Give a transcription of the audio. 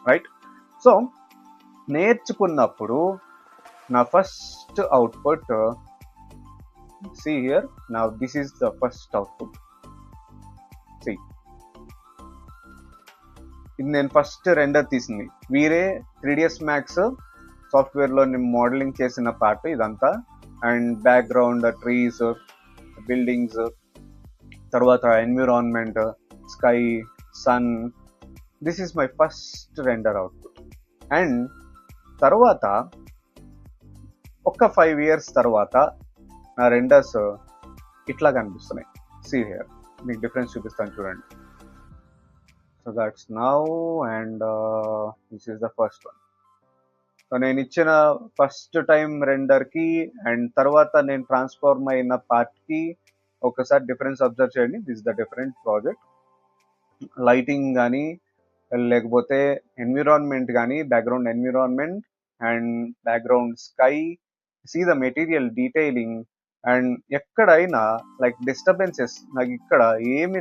Right. So నేర్చుకున్నప్పుడు నా first output, see here, now this is the first output. See, ఇది నేను first render తీసింది. వీరే 3ds Max సాఫ్ట్వేర్లో నేను మోడలింగ్ చేసిన పార్ట్ ఇదంతా. అండ్ బ్యాక్గ్రౌండ్, ట్రీస్, బిల్డింగ్స్, తర్వాత environment, sky, sun. This is my first render output. And తర్వాత ఒక 5 years తర్వాత నా రెండర్స్ ఇట్లా కనిపిస్తున్నాయి. సీ హియర్, మీకు డిఫరెన్స్ చూపిస్తాను చూడండి. So that's now and this is the first one. So నేను ఇచ్చిన ఫస్ట్ టైం రెండర్కి అండ్ తర్వాత నేను ట్రాన్స్ఫార్మ్ అయిన పార్ట్కి ఒకసారి డిఫరెన్స్ అబ్జర్వ్ చేయండి. This the different project. Lighting కానీ లేకపోతే ఎన్విరాన్మెంట్ కానీ, background environment and background sky, see the material detailing. And ఎక్కడైనా లైక్ డిస్టర్బెన్సెస్ నాకు ఇక్కడ ఏమీ